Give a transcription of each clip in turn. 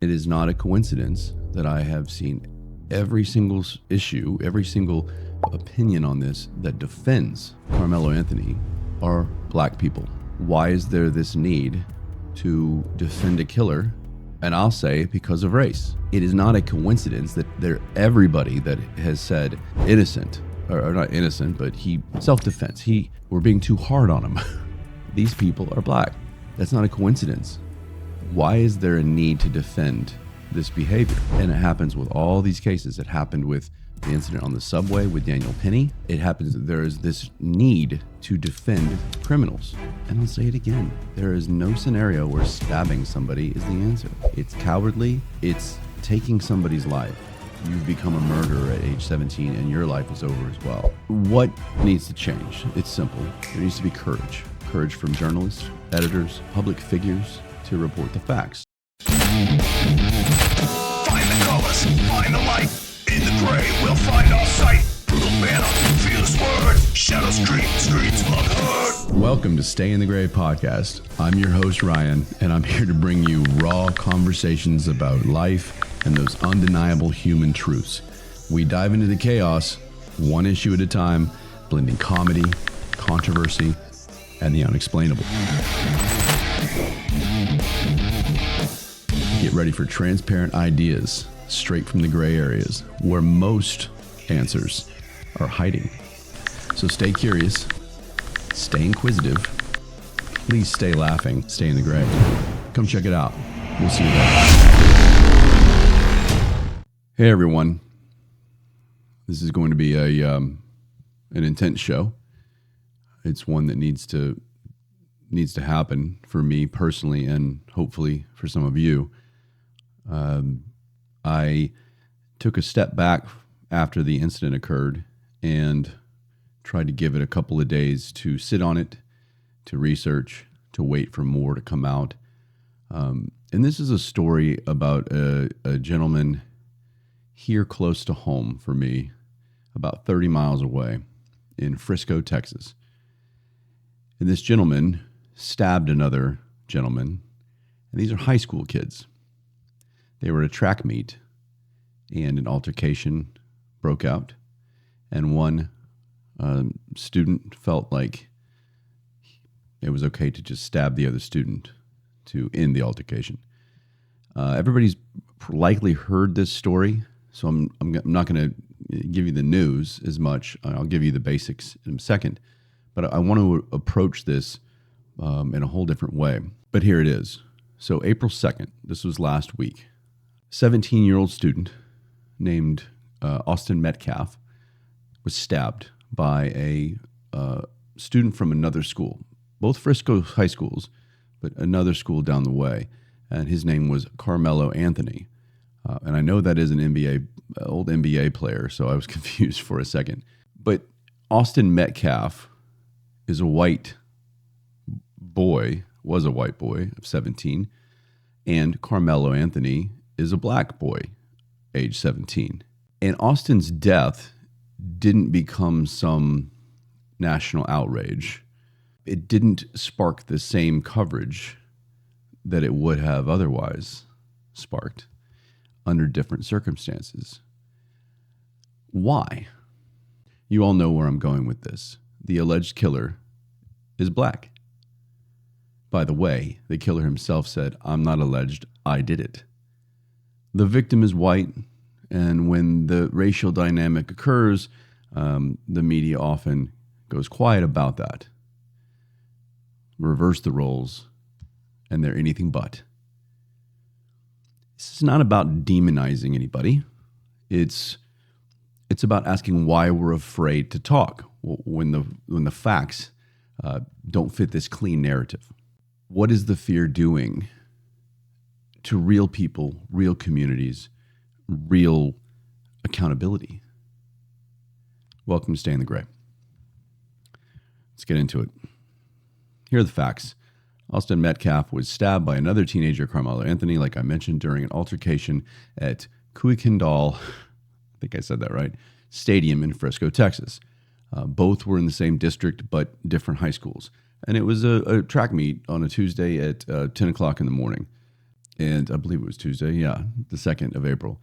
It is not a coincidence that I have seen every single issue, every single opinion on this that defends Karmelo Anthony are black people. Why is there this need to defend a killer? And I'll say because of race. It is not a coincidence that everybody that has said innocent, or not innocent, but self-defense, we're being too hard on him. These people are black. That's not a coincidence. Why is there a need to defend this behavior? And it happens with all these cases. It happened with the incident on the subway with Daniel Penny. It happens, there is this need to defend criminals. And I'll say it again, there is no scenario where stabbing somebody is the answer. It's cowardly, it's taking somebody's life. You've become a murderer at age 17 and your life is over as well. What needs to change? It's simple. There needs to be courage. Courage from journalists, editors, public figures to report the facts. Find the colors, find the light. In the gray, we'll find our sight. Brutal banner, fierce word. Shadows scream, screams unheard. Welcome to Stay in the Gray podcast. I'm your host, Ryan, and I'm here to bring you raw conversations about life and those undeniable human truths. We dive into the chaos, one issue at a time, blending comedy, controversy, and the unexplainable. Get ready for transparent ideas straight from the gray areas where most answers are hiding. So stay curious, stay inquisitive, please stay laughing, stay in the gray. Come check it out. We'll see you there. Hey everyone. This is going to be an intense show. It's one that needs to happen for me personally and hopefully for some of you. I took a step back after the incident occurred and tried to give it a couple of days to sit on it, to research, to wait for more to come out. And this is a story about a gentleman here close to home for me, about 30 miles away in Frisco, Texas. And this gentleman stabbed another gentleman, and these are high school kids. They were at a track meet, and an altercation broke out, and one student felt like it was okay to just stab the other student to end the altercation. Everybody's likely heard this story, so I'm not going to give you the news as much. I'll give you the basics in a second, but I want to approach this in a whole different way. But here it is. So April 2nd, this was last week, 17-year-old student named Austin Metcalf was stabbed by a student from another school, both Frisco high schools, but another school down the way. And his name was Karmelo Anthony. And I know that is an old NBA player, so I was confused for a second. But Austin Metcalf is a white boy, was a white boy of 17, and Karmelo Anthony is a black boy, age 17. And Austin's death didn't become some national outrage. It didn't spark the same coverage that it would have otherwise sparked under different circumstances. Why? You all know where I'm going with this. The alleged killer is black. By the way, the killer himself said, "I'm not alleged, I did it." The victim is white, and when the racial dynamic occurs, the media often goes quiet about that. Reverse the roles, and they're anything but. This is not about demonizing anybody. It's about asking why we're afraid to talk when the facts don't fit this clean narrative. What is the fear doing to real people, real communities, real accountability? Welcome to Stay in the Gray. Let's get into it. Here are the facts. Austin Metcalf was stabbed by another teenager, Karmelo Anthony, like I mentioned, during an altercation at Kuykendall, I think I said that right, Stadium in Frisco, Texas. Both were in the same district, but different high schools. And it was a track meet on a Tuesday at 10 o'clock in the morning. and I believe it was Tuesday. Yeah, the 2nd of April.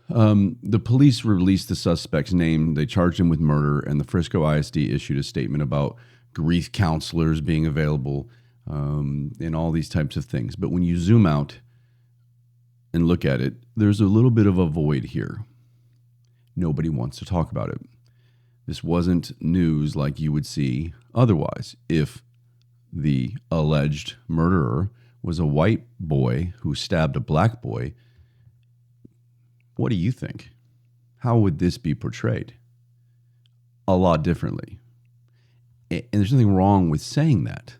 The police released the suspect's name. They charged him with murder, and the Frisco ISD issued a statement about grief counselors being available and all these types of things. But when you zoom out and look at it, there's a little bit of a void here. Nobody wants to talk about it. This wasn't news like you would see otherwise. If the alleged murderer was a white boy who stabbed a black boy, what do you think? How would this be portrayed? A lot differently. And there's nothing wrong with saying that.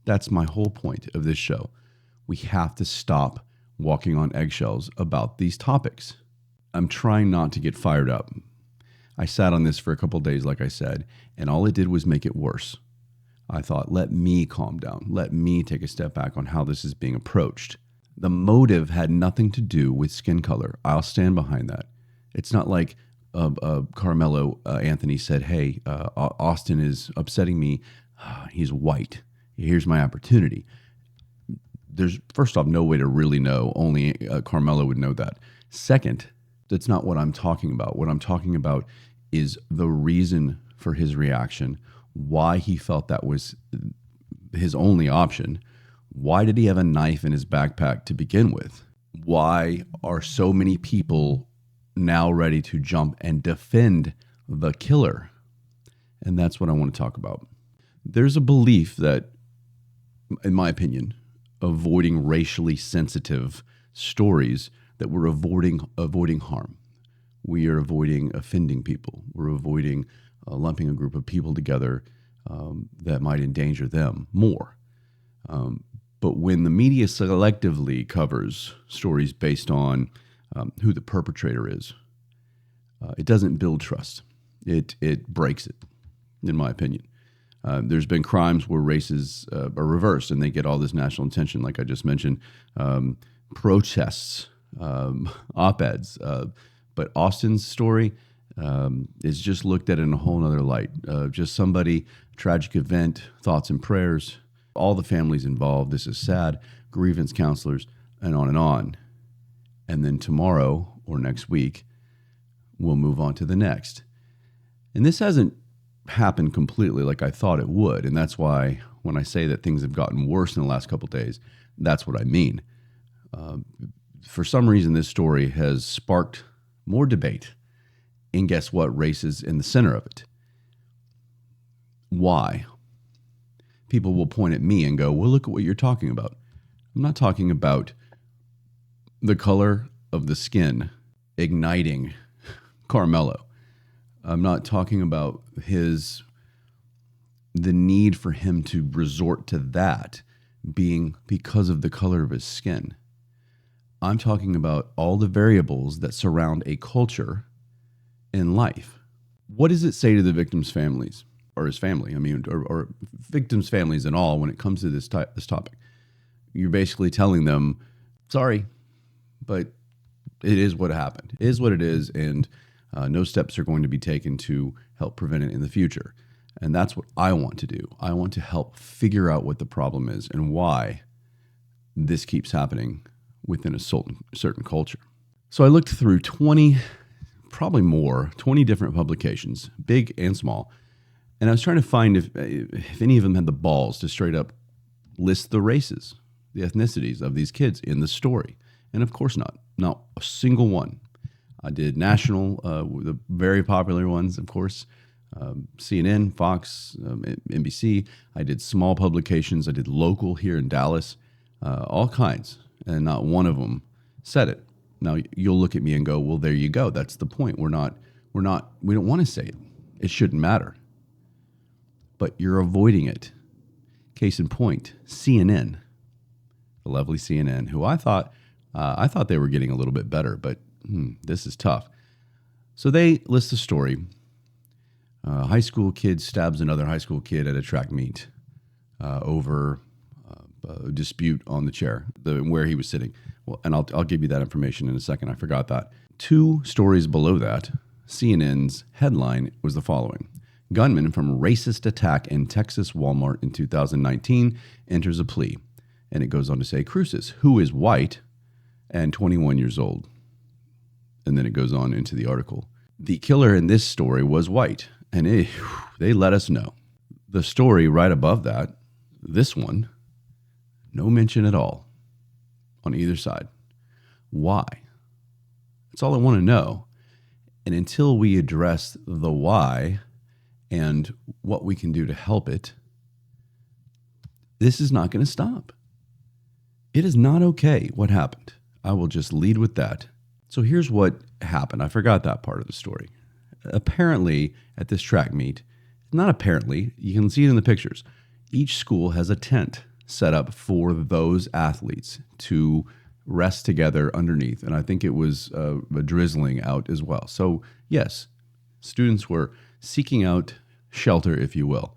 That's my whole point of this show. We have to stop walking on eggshells about these topics. I'm trying not to get fired up. I sat on this for a couple of days, like I said, and all it did was make it worse. I thought, let me calm down. Let me take a step back on how this is being approached. The motive had nothing to do with skin color. I'll stand behind that. It's not like Karmelo Anthony said, hey, Austin is upsetting me. He's white. Here's my opportunity. There's, first off, no way to really know. Only Karmelo would know that. Second, that's not what I'm talking about. What I'm talking about is the reason for his reaction, why he felt that was his only option. Why did he have a knife in his backpack to begin with? Why are so many people now ready to jump and defend the killer? And that's what I want to talk about. There's a belief that, in my opinion, avoiding racially sensitive stories, that we're avoiding harm. We are avoiding offending people. We're avoiding lumping a group of people together that might endanger them more. But when the media selectively covers stories based on who the perpetrator is, it doesn't build trust. It breaks it, in my opinion. There's been crimes where races are reversed and they get all this national attention, like I just mentioned, protests, op-eds. But Austin's story is just looked at in a whole other light. Just somebody, tragic event, thoughts and prayers, all the families involved. This is sad, grievance counselors, and on and on. And then tomorrow or next week, we'll move on to the next. And this hasn't happened completely like I thought it would. And that's why when I say that things have gotten worse in the last couple of days, that's what I mean. For some reason, this story has sparked more debate. And guess what? Race is in the center of it. Why? People will point at me and go, well, look at what you're talking about. I'm not talking about the color of the skin igniting Karmelo. I'm not talking about the need for him to resort to that being because of the color of his skin. I'm talking about all the variables that surround a culture in life. What does it say to the victims' families, or his family? I mean, or victims' families and all when it comes to this topic? You're basically telling them, sorry, but it is what happened. It is what it is, and no steps are going to be taken to help prevent it in the future. And that's what I want to do. I want to help figure out what the problem is and why this keeps happening within a certain culture. So I looked through 20 different publications, big and small, and I was trying to find if any of them had the balls to straight up list the races, the ethnicities of these kids in the story. And of course not a single one. I did national, the very popular ones, of course, CNN, Fox, NBC. I did small publications. I did local here in Dallas, all kinds. And not one of them said it. Now you'll look at me and go, well, there you go. That's the point. We don't want to say it. It shouldn't matter. But you're avoiding it. Case in point, CNN, the lovely CNN, who I thought they were getting a little bit better, but this is tough. So they list the story. High school kid stabs another high school kid at a track meet over a dispute on the chair, where he was sitting. Well, and I'll give you that information in a second. I forgot that. 2 stories below that, CNN's headline was the following. Gunman from racist attack in Texas Walmart in 2019 enters a plea. And it goes on to say Cruces, who is white and 21 years old. And then it goes on into the article. The killer in this story was white, and they let us know. The story right above that, this one, no mention at all on either side. Why? That's all I want to know. And until we address the why and what we can do to help it, this is not going to stop. It is not okay what happened. I will just lead with that. So here's what happened. I forgot that part of the story. Apparently, at this track meet, not apparently, you can see it in the pictures, each school has a tent set up for those athletes to rest together underneath. And I think it was a drizzling out as well. So yes, students were seeking out shelter, if you will.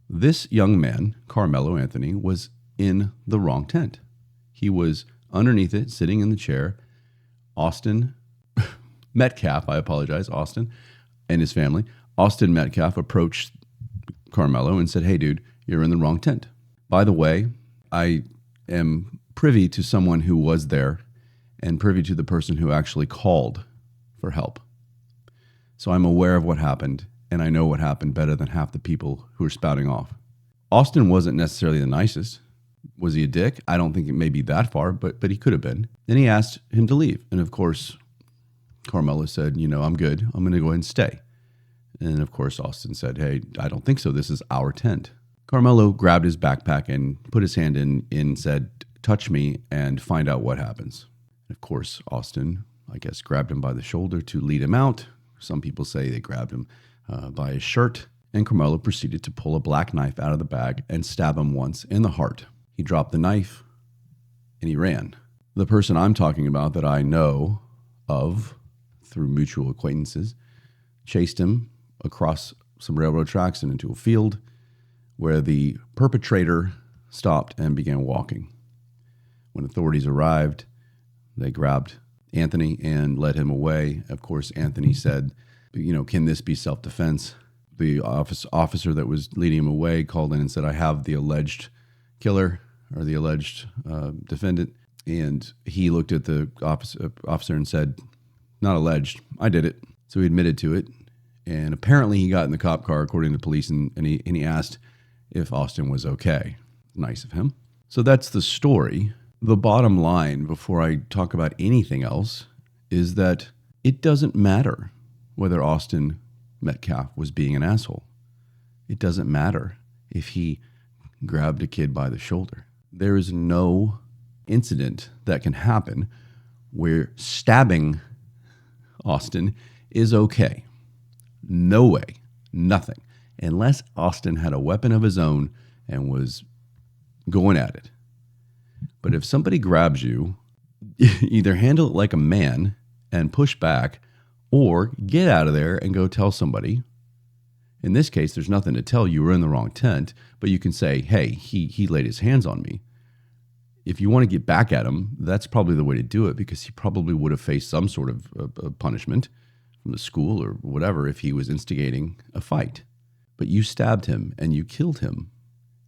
This young man, Karmelo Anthony, was in the wrong tent. He was underneath it, sitting in the chair. Austin Metcalf, Austin and his family. Austin Metcalf approached Karmelo and said, "Hey, dude, you're in the wrong tent. By the way, I am privy to someone who was there and privy to the person who actually called for help. So I'm aware of what happened, and I know what happened better than half the people who are spouting off." Austin wasn't necessarily the nicest. Was he a dick? I don't think it may be that far, but he could have been. Then he asked him to leave. And of course, Karmelo said, I'm good. I'm going to go ahead and stay. And of course, Austin said, "Hey, I don't think so. This is our tent." Karmelo grabbed his backpack and put his hand in and said, "Touch me and find out what happens." Of course, Austin, I guess, grabbed him by the shoulder to lead him out. Some people say they grabbed him by his shirt. And Karmelo proceeded to pull a black knife out of the bag and stab him once in the heart. He dropped the knife and he ran. The person I'm talking about that I know of through mutual acquaintances chased him across some railroad tracks and into a field where the perpetrator stopped and began walking. When authorities arrived, they grabbed Anthony and led him away. Of course, Anthony said, "Can this be self-defense?" The officer that was leading him away called in and said, "I have the alleged killer or the alleged defendant." And he looked at the officer and said, "Not alleged, I did it." So he admitted to it. And apparently he got in the cop car, according to the police, and he asked if Austin was okay. Nice of him. So that's the story. The bottom line, before I talk about anything else, is that it doesn't matter whether Austin Metcalf was being an asshole. It doesn't matter if he grabbed a kid by the shoulder. There is no incident that can happen where stabbing Austin is okay. No way. Nothing. Unless Austin had a weapon of his own and was going at it. But if somebody grabs you, either handle it like a man and push back, or get out of there and go tell somebody. In this case, there's nothing to tell. You were in the wrong tent, but you can say, "Hey, he laid his hands on me." If you want to get back at him, that's probably the way to do it, because he probably would have faced some sort of punishment from the school or whatever if he was instigating a fight. But you stabbed him and you killed him.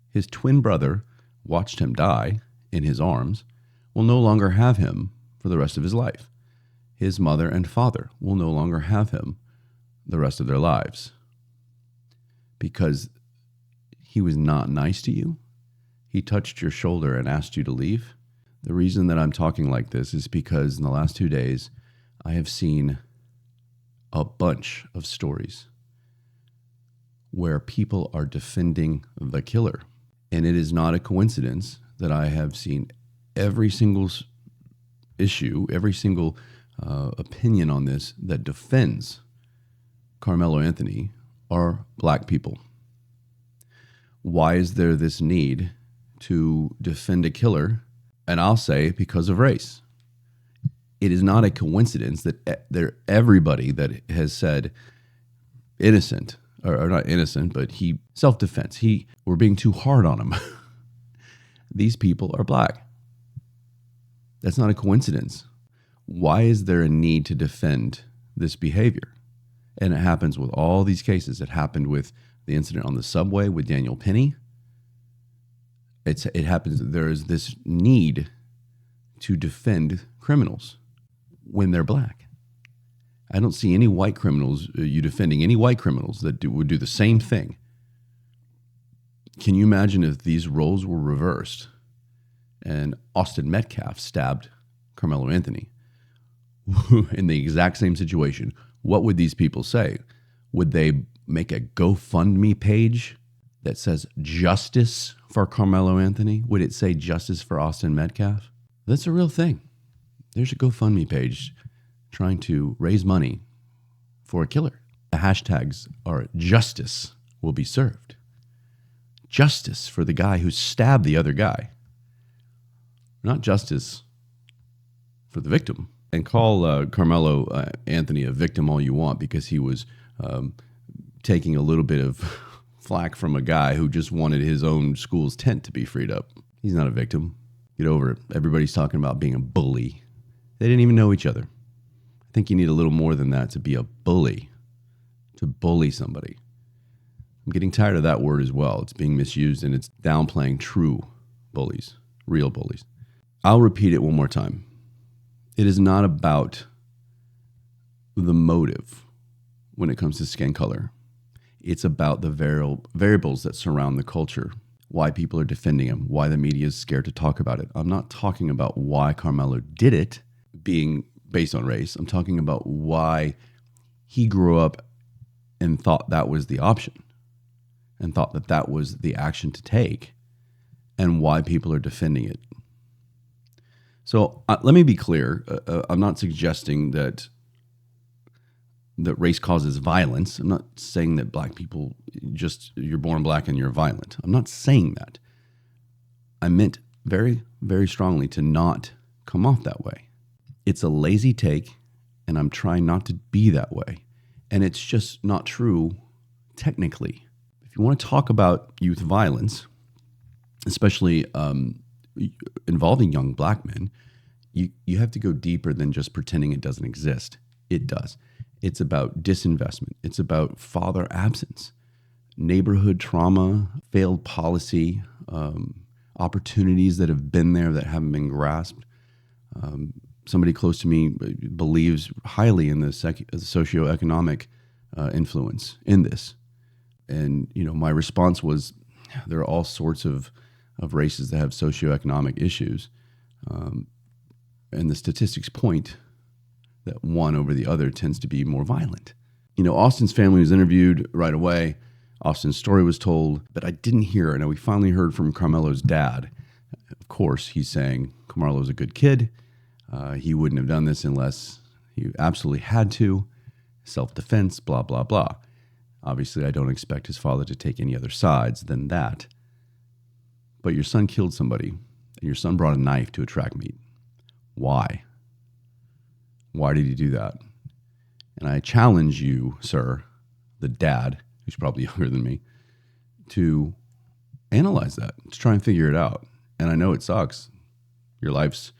His twin brother watched him die in his arms, will no longer have him for the rest of his life. His mother and father will no longer have him the rest of their lives. Because he was not nice to you. He touched your shoulder and asked you to leave. The reason that I'm talking like this is because in the last 2 days, I have seen a bunch of stories where people are defending the killer. And it is not a coincidence that I have seen every single issue, every single opinion on this that defends Karmelo Anthony are black people. Why is there this need to defend a killer? And I'll say because of race. It is not a coincidence that everybody that has said innocent, or not innocent, but he self-defense, we're being too hard on him. These people are black. That's not a coincidence. Why is there a need to defend this behavior? And it happens with all these cases. It happened with the incident on the subway with Daniel Penny. it happens. There is this need to defend criminals when they're black. I don't see any white criminals, you defending any white criminals that would do the same thing. Can you imagine if these roles were reversed and Austin Metcalf stabbed Karmelo Anthony in the exact same situation? What would these people say? Would they make a GoFundMe page that says justice for Karmelo Anthony? Would it say justice for Austin Metcalf? That's a real thing. There's a GoFundMe page trying to raise money for a killer. The hashtags are justice will be served. Justice for the guy who stabbed the other guy. Not justice for the victim. And call Karmelo Anthony a victim all you want, because he was taking a little bit of flack from a guy who just wanted his own school's tent to be freed up. He's not a victim. Get over it. Everybody's talking about being a bully. They didn't even know each other. I think you need a little more than that to be a bully, to bully somebody. I'm getting tired of that word as well. It's being misused and it's downplaying true bullies, real bullies. I'll repeat it one more time. It is not about the motive when it comes to skin color. It's about the variables that surround the culture, why people are defending him, why the media is scared to talk about it. I'm not talking about why Karmelo did it being based on race. I'm talking about why he grew up and thought that was the option and thought that that was the action to take, and why people are defending it. So let me be clear. I'm not suggesting that race causes violence. I'm not saying that black people, just you're born black and you're violent. I'm not saying that. I meant very, very strongly to not come off that way. It's a lazy take, and I'm trying not to be that way. And it's just not true technically. If you want to talk about youth violence, especially involving young black men, you have to go deeper than just pretending it doesn't exist. It does. It's about disinvestment. It's about father absence, neighborhood trauma, failed policy, opportunities that have been there that haven't been grasped. Somebody close to me believes highly in the socioeconomic influence in this. And, my response was, there are all sorts of races that have socioeconomic issues. And the statistics point that one over the other tends to be more violent. Austin's family was interviewed right away. Austin's story was told, but I didn't hear. Now, we finally heard from Karmelo's dad. Of course, he's saying Karmelo's a good kid. He wouldn't have done this unless he absolutely had to. Self-defense, blah, blah, blah. Obviously, I don't expect his father to take any other sides than that. But your son killed somebody, and your son brought a knife to a track meet. Why? Why did he do that? And I challenge you, sir, the dad, who's probably younger than me, to analyze that, to try and figure it out. And I know it sucks. Your life's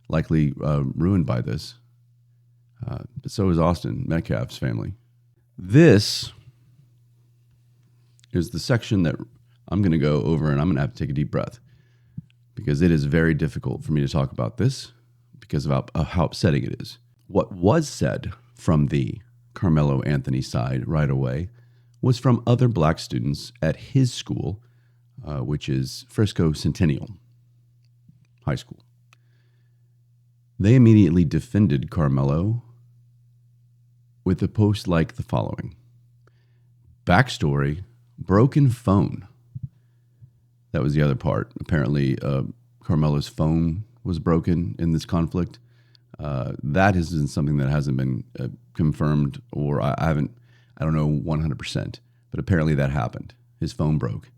likely ruined by this. But so is Austin Metcalf's family. This is the section that I'm going to go over, and I'm going to have to take a deep breath, because it is very difficult for me to talk about this because of how upsetting it is. What was said from the Karmelo Anthony side right away was from other black students at his school, which is Frisco Centennial High School. They immediately defended Karmelo with a post like the following. Backstory, broken phone. That was the other part. Apparently, Karmelo's phone was broken in this conflict. That isn't something that hasn't been confirmed, or I don't know 100%, but apparently that happened. His phone broke.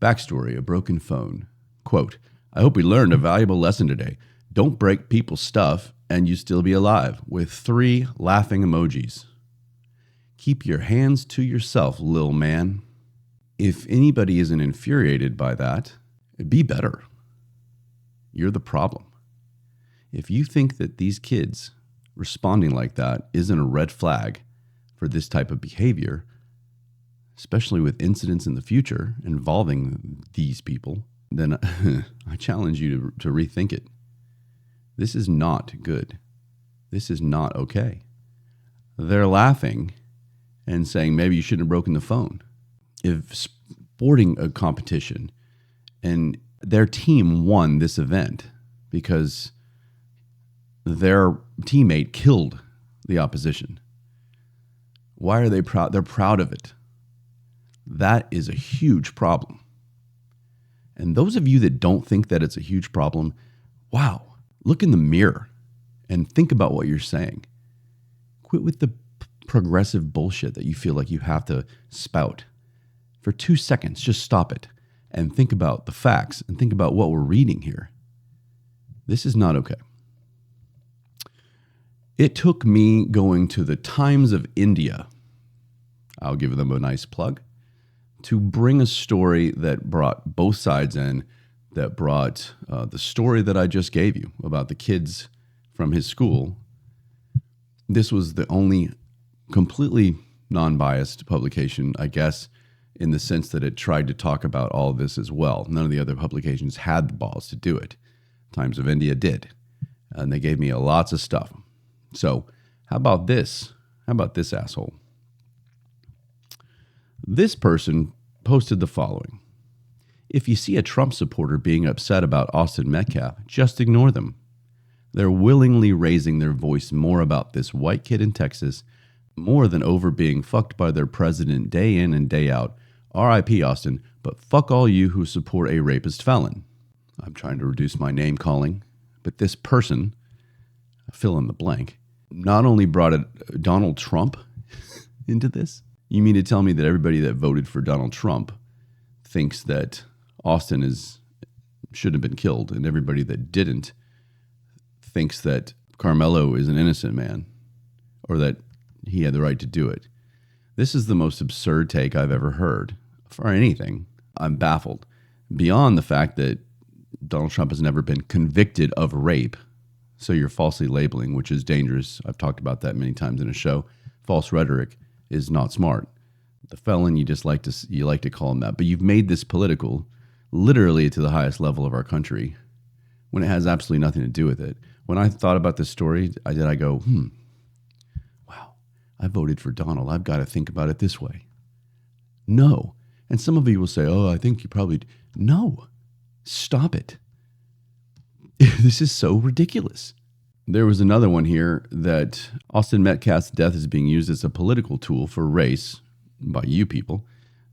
Backstory, a broken phone. Quote, I hope we learned a valuable lesson today. Don't break people's stuff and you still be alive, with 3 laughing emojis. Keep your hands to yourself, lil man. If anybody isn't infuriated by that, be better. You're the problem. If you think that these kids responding like that isn't a red flag for this type of behavior, especially with incidents in the future involving these people, then I challenge you to rethink it. This is not good. This is not okay. They're laughing and saying maybe you shouldn't have broken the phone. If sporting a competition and their team won this event because their teammate killed the opposition, why are they proud? They're proud of it. That is a huge problem. And those of you that don't think that it's a huge problem, wow, look in the mirror and think about what you're saying. Quit with the progressive bullshit that you feel like you have to spout. For 2 seconds, just stop it and think about the facts and think about what we're reading here. This is not okay. It took me going to the Times of India, I'll give them a nice plug, to bring a story that brought both sides in, that brought the story that I just gave you about the kids from his school. This was the only completely non-biased publication, I guess, in the sense that it tried to talk about all of this as well. None of the other publications had the balls to do it. Times of India did. And they gave me lots of stuff. So how about this? How about this asshole? This person posted the following. If you see a Trump supporter being upset about Austin Metcalf, just ignore them. They're willingly raising their voice more about this white kid in Texas, more than over being fucked by their president day in and day out. R.I.P. Austin, but fuck all you who support a rapist felon. I'm trying to reduce my name calling, but this person, fill in the blank, not only brought Donald Trump into this. You mean to tell me that everybody that voted for Donald Trump thinks that Austin should have been killed, and everybody that didn't thinks that Karmelo is an innocent man, or that he had the right to do it? This is the most absurd take I've ever heard for anything. I'm baffled. Beyond the fact that Donald Trump has never been convicted of rape, so you're falsely labeling, which is dangerous. I've talked about that many times in a show. False rhetoric is not smart. The felon, you like to call him that, but you've made this political, literally to the highest level of our country, when it has absolutely nothing to do with it. When I thought about this story, I go, wow, I voted for Donald. I've got to think about it this way. No. And some of you will say, oh, I think you probably... No. Stop it. This is so ridiculous. There was another one here that Austin Metcalf's death is being used as a political tool for race by you people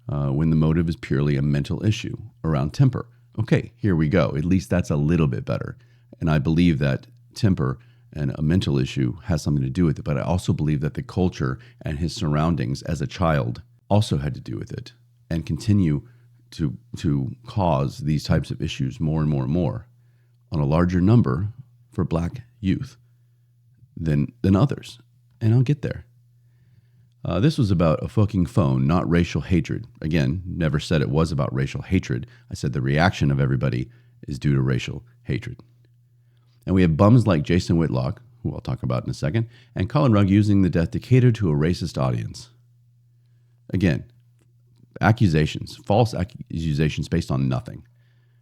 when the motive is purely a mental issue around temper. Okay, here we go. At least that's a little bit better. And I believe that temper and a mental issue has something to do with it. But I also believe that the culture and his surroundings as a child also had to do with it and continue to cause these types of issues more and more and more on a larger number for black youth than others. And I'll get there. This was about a fucking phone, not racial hatred. Again, never said it was about racial hatred. I said the reaction of everybody is due to racial hatred. And we have bums like Jason Whitlock, who I'll talk about in a second, and Colin Rugg using the death to cater to a racist audience. Again, accusations, false accusations based on nothing.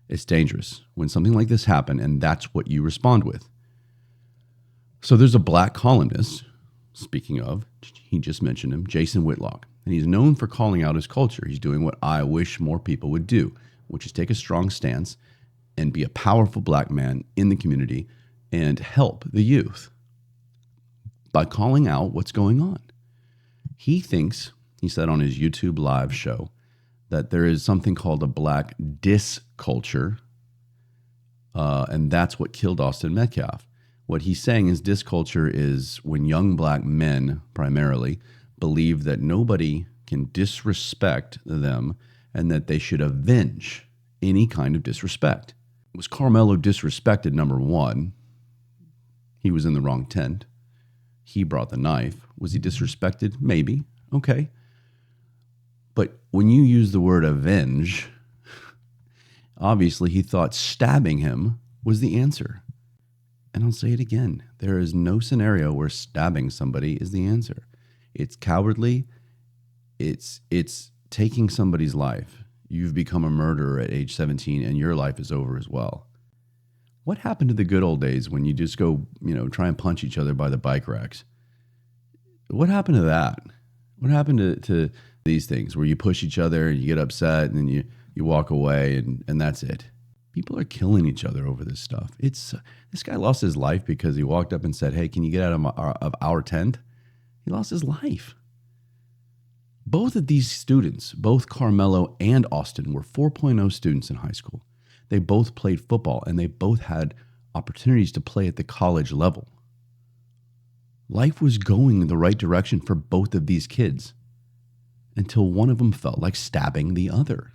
It's dangerous when something like this happens, and that's what you respond with. So there's a black columnist, speaking of, he just mentioned him, Jason Whitlock, and he's known for calling out his culture. He's doing what I wish more people would do, which is take a strong stance and be a powerful black man in the community and help the youth by calling out what's going on. He thinks, he said on his YouTube live show, that there is something called a black diss culture, and that's what killed Austin Metcalf. What he's saying is diss culture is when young black men, primarily, believe that nobody can disrespect them and that they should avenge any kind of disrespect. Was Karmelo disrespected? Number one, he was in the wrong tent. He brought the knife. Was he disrespected? Maybe. Okay. But when you use the word avenge, obviously he thought stabbing him was the answer. And I'll say it again. There is no scenario where stabbing somebody is the answer. It's cowardly. It's taking somebody's life. you've become a murderer at age 17 and your life is over as well. What happened to the good old days when you just go, try and punch each other by the bike racks? What happened to that? What happened to these things where you push each other and you get upset and then you walk away and that's it? People are killing each other over this stuff. This guy lost his life because he walked up and said, "Hey, can you get out of our tent?" He lost his life. Both of these students, both Karmelo and Austin, were 4.0 students in high school. They both played football and they both had opportunities to play at the college level. Life was going in the right direction for both of these kids until one of them felt like stabbing the other.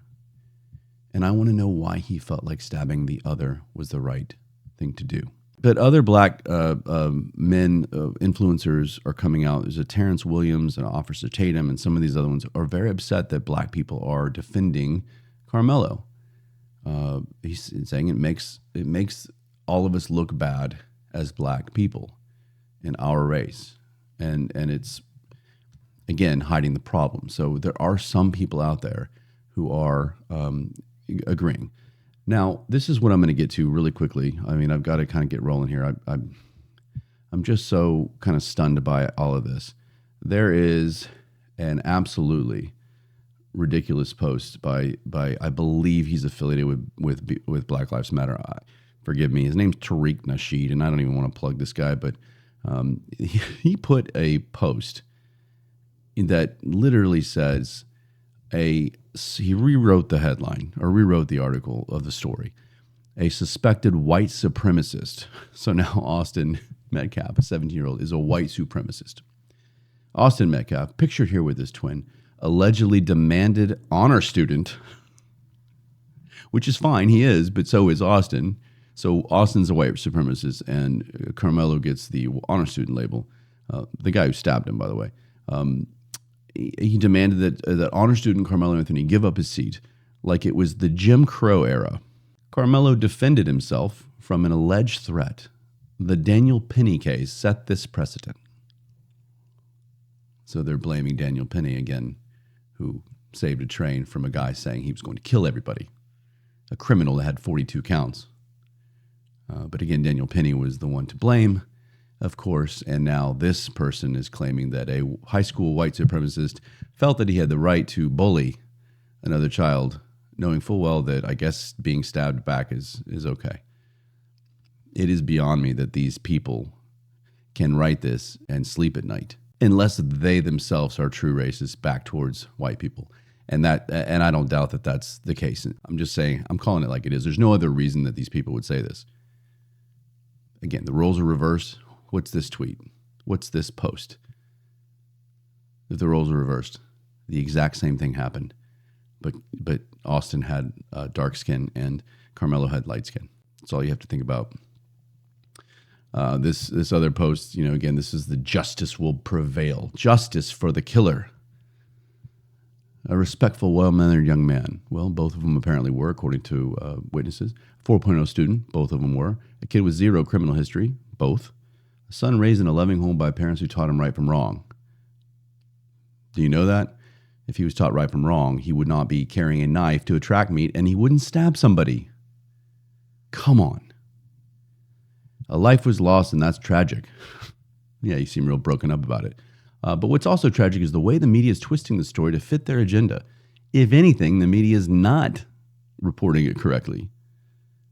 And I want to know why he felt like stabbing the other was the right thing to do. But other black men, influencers are coming out. There's a Terrence Williams and Officer Tatum and some of these other ones are very upset that black people are defending Karmelo. He's saying it makes all of us look bad as black people in our race. And it's, again, hiding the problem. So there are some people out there who are agreeing. Now, this is what I'm going to get to really quickly. I mean, I've got to kind of get rolling here. I'm just so kind of stunned by all of this. There is an absolutely ridiculous post by I believe he's affiliated with Black Lives Matter. Forgive me. His name's Tariq Nasheed, and I don't even want to plug this guy, but he put a post that literally says he rewrote the headline or rewrote the article of the story. A suspected white supremacist. So now Austin Metcalf, a 17-year-old, is a white supremacist. Austin Metcalf, pictured here with his twin, allegedly demanded honor student, which is fine, he is, but so is Austin. So Austin's a white supremacist, and Karmelo gets the honor student label. The guy who stabbed him, by the way. He demanded that honor student Karmelo Anthony give up his seat like it was the Jim Crow era. Karmelo defended himself from an alleged threat. The Daniel Penny case set this precedent. So they're blaming Daniel Penny again, who saved a train from a guy saying he was going to kill everybody. A criminal that had 42 counts. But again, Daniel Penny was the one to blame, of course, and now this person is claiming that a high school white supremacist felt that he had the right to bully another child, knowing full well that I guess being stabbed back is okay. It is beyond me that these people can write this and sleep at night, unless they themselves are true racists back towards white people. And I don't doubt that that's the case. I'm just saying, I'm calling it like it is. There's no other reason that these people would say this. Again, the roles are reversed. What's this tweet? What's this post? If the roles are reversed, the exact same thing happened. But Austin had dark skin and Karmelo had light skin. That's all you have to think about. This other post, again, this is the justice will prevail. Justice for the killer. A respectful, well-mannered young man. Well, both of them apparently were, according to witnesses. 4.0 student, both of them were. A kid with zero criminal history, both. A son raised in a loving home by parents who taught him right from wrong. Do you know that? If he was taught right from wrong, he would not be carrying a knife to a track meet and he wouldn't stab somebody. Come on. A life was lost and that's tragic. Yeah, you seem real broken up about it. But what's also tragic is the way the media is twisting the story to fit their agenda. If anything, the media is not reporting it correctly.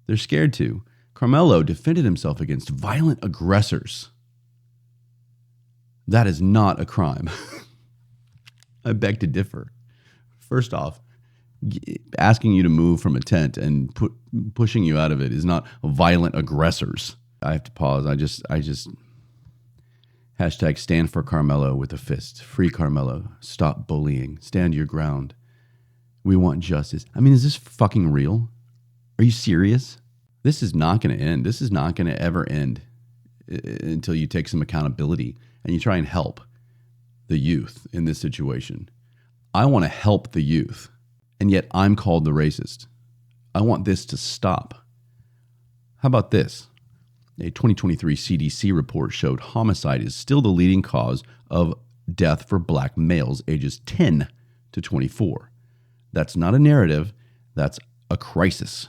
They're scared to. Karmelo defended himself against violent aggressors. That is not a crime. I beg to differ. First off, asking you to move from a tent and pushing you out of it is not violent aggressors. I have to pause. I just hashtag stand for Karmelo with a fist. Free Karmelo. Stop bullying. Stand your ground. We want justice. I mean, is this fucking real? Are you serious? This is not going to end. This is not going to ever end until you take some accountability and you try and help the youth in this situation. I want to help the youth, and yet I'm called the racist. I want this to stop. How about this? A 2023 CDC report showed homicide is still the leading cause of death for black males ages 10 to 24. That's not a narrative. That's a crisis.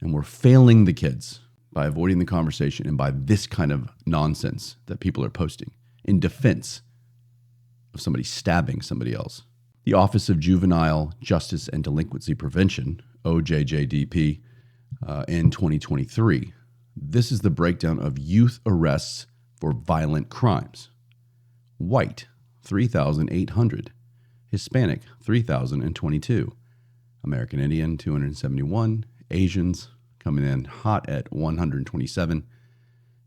And we're failing the kids by avoiding the conversation and by this kind of nonsense that people are posting in defense of somebody stabbing somebody else. The Office of Juvenile Justice and Delinquency Prevention, OJJDP, in 2023. This is the breakdown of youth arrests for violent crimes. White, 3,800. Hispanic, 3,022. American Indian, 271. Asians coming in hot at 127.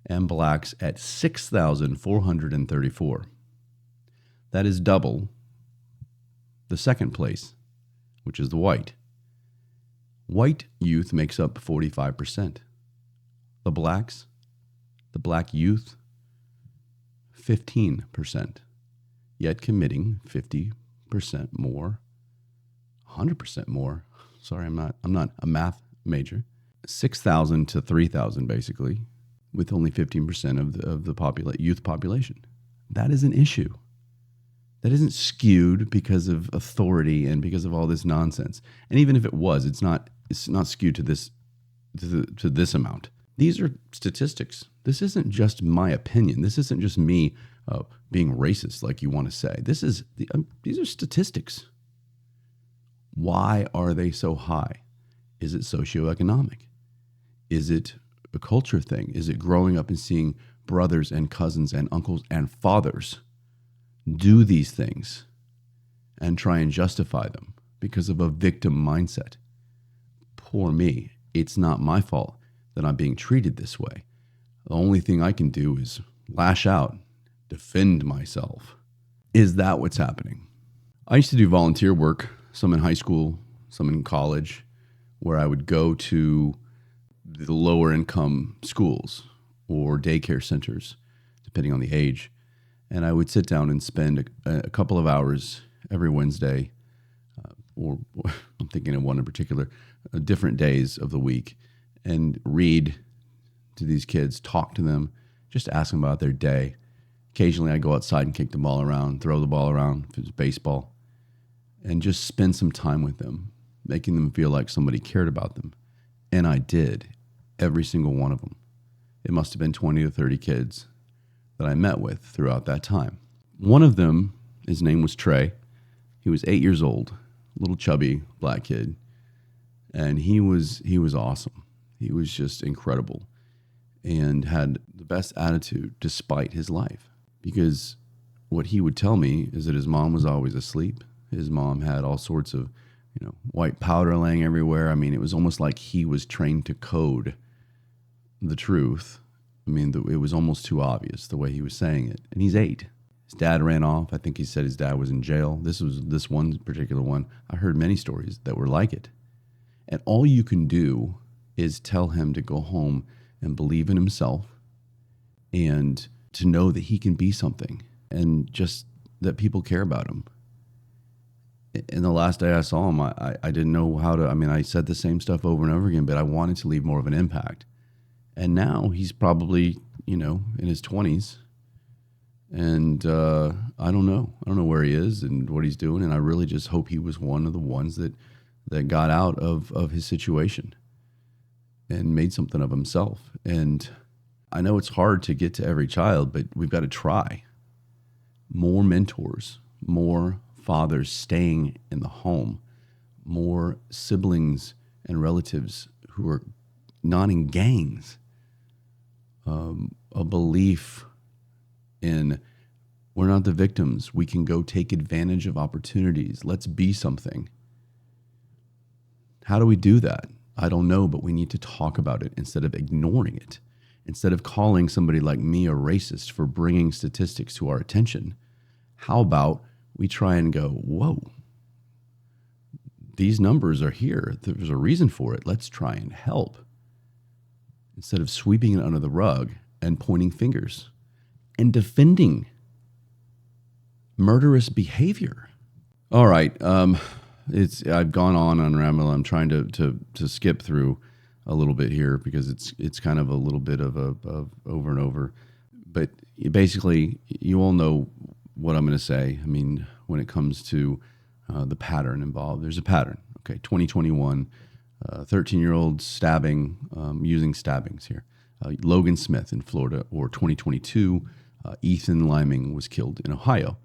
And blacks at 6,434. That is double the second place, which is the white. White youth makes up 45%. The blacks, the black youth, 15%, yet committing 50% more, 100% more. Sorry, I'm not a math major. 6,000 to 3,000 basically, with only 15% of the youth population. That is an issue. That isn't skewed because of authority and because of all this nonsense. And even if it was, it's not skewed to this amount. These are statistics. This isn't just my opinion. This isn't just me being racist, like you want to say. These are statistics. Why are they so high? Is it socioeconomic? Is it a culture thing? Is it growing up and seeing brothers and cousins and uncles and fathers do these things and try and justify them because of a victim mindset? Poor me. It's not my fault that I'm being treated this way. The only thing I can do is lash out, defend myself. Is that what's happening? I used to do volunteer work, some in high school, some in college, where I would go to the lower income schools or daycare centers, depending on the age. And I would sit down and spend a couple of hours every Wednesday, or I'm thinking of one in particular, different days of the week, and read to these kids, talk to them, just ask them about their day. Occasionally I'd go outside and kick the ball around, throw the ball around if it was baseball, and just spend some time with them, making them feel like somebody cared about them. And I did, every single one of them. It must have been 20 to 30 kids that I met with throughout that time. One of them, his name was Trey. He was 8 years old, little chubby black kid, and he was awesome. He was just incredible and had the best attitude despite his life, because what he would tell me is that his mom was always asleep. His mom had all sorts of, white powder laying everywhere. I mean, it was almost like he was trained to code the truth. I mean, it was almost too obvious the way he was saying it. And he's 8. His dad ran off. I think he said his dad was in jail. This one particular one. I heard many stories that were like it. And all you can do is tell him to go home and believe in himself and to know that he can be something and just that people care about him. And the last day I saw him, I didn't know how to, I said the same stuff over and over again, but I wanted to leave more of an impact. And now he's probably, in his 20s. And I don't know. I don't know where he is and what he's doing. And I really just hope he was one of the ones that got out of his situation and made something of himself. And I know it's hard to get to every child, but we've got to try. More mentors, more fathers staying in the home, more siblings and relatives who are not in gangs. A belief in we're not the victims. We can go take advantage of opportunities. Let's be something. How do we do that? I don't know, but we need to talk about it instead of ignoring it. Instead of calling somebody like me a racist for bringing statistics to our attention, how about we try and go, whoa, these numbers are here. There's a reason for it. Let's try and help. Instead of sweeping it under the rug and pointing fingers and defending murderous behavior. All right. I've gone on ramble. I'm trying to skip through a little bit here because it's kind of a little bit of over and over. But basically, you all know what I'm going to say. I mean, when it comes to the pattern involved. There's a pattern. Okay, 2021, 13-year-old stabbing, using stabbings here. Logan Smith in Florida, or 2022, Ethan Liming was killed in Ohio.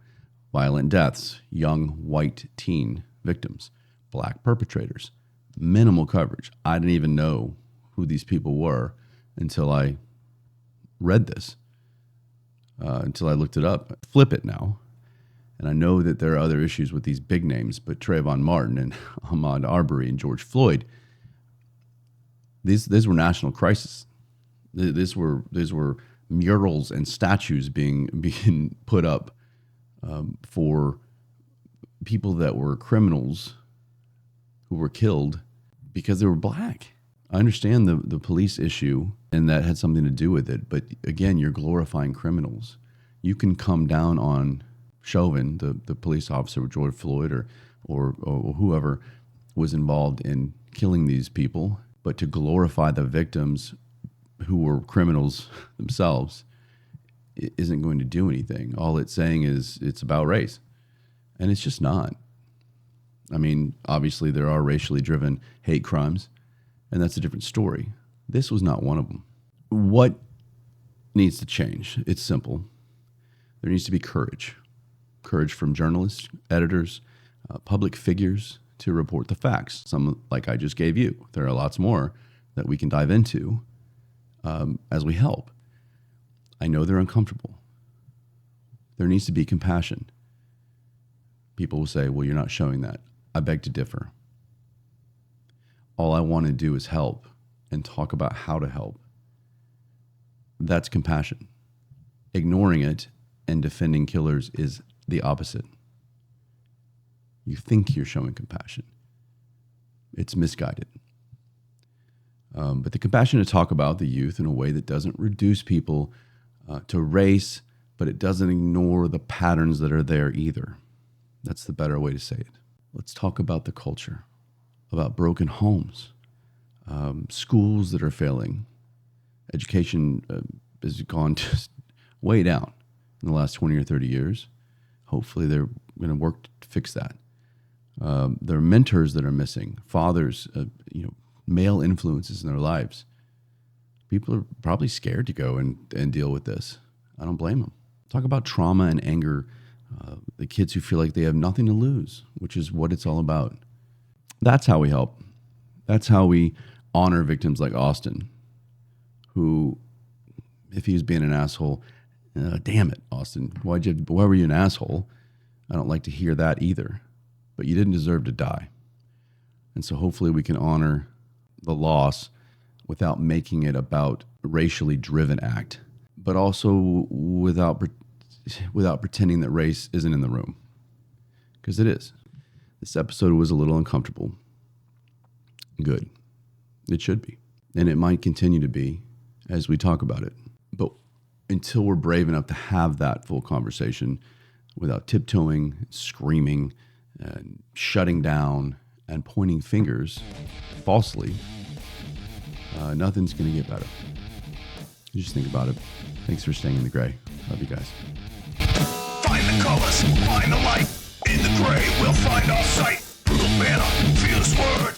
Violent deaths, young white teen victims, black perpetrators. Minimal coverage. I didn't even know who these people were until I read this, until I looked it up. Flip it now. And I know that there are other issues with these big names, but Trayvon Martin and Ahmaud Arbery and George Floyd, these were national crises. These were murals and statues being put up for people that were criminals who were killed because they were black. I understand the police issue, and that had something to do with it. But again, you're glorifying criminals. You can come down on Chauvin, the police officer with George Floyd, or whoever was involved in killing these people, but to glorify the victims who were criminals themselves isn't going to do anything. All it's saying is it's about race, and it's just not. I mean, obviously there are racially driven hate crimes, and that's a different story. This was not one of them. What needs to change? It's simple. There needs to be courage. Courage from journalists, editors, public figures to report the facts. Some like I just gave you. There are lots more that we can dive into as we help. I know they're uncomfortable. There needs to be compassion. People will say, well, you're not showing that. I beg to differ. All I want to do is help and talk about how to help. That's compassion. Ignoring it and defending killers is the opposite. You think you're showing compassion. It's misguided. But the compassion to talk about the youth in a way that doesn't reduce people to race, but it doesn't ignore the patterns that are there either. That's the better way to say it. Let's talk about the culture, about broken homes, schools that are failing. Education has gone just way down in the last 20 or 30 years. Hopefully they're going to work to fix that. There are mentors that are missing, fathers, male influences in their lives. People are probably scared to go and deal with this. I don't blame them. Talk about trauma and anger, the kids who feel like they have nothing to lose, which is what it's all about. That's how we help. That's how we honor victims like Austin, who, if he's being an asshole, damn it, Austin, why were you an asshole? I don't like to hear that either. But you didn't deserve to die. And so hopefully we can honor the loss without making it about a racially driven act, but also without pretending that race isn't in the room, because it is. This episode was a little uncomfortable. Good. It should be. And it might continue to be as we talk about it. But until we're brave enough to have that full conversation without tiptoeing, screaming, and shutting down and pointing fingers falsely, nothing's going to get better. You just think about it. Thanks for staying in the gray. Love you guys. Find the colors, find the light. In the gray, we'll find our sight. Brutal banner, fierce word.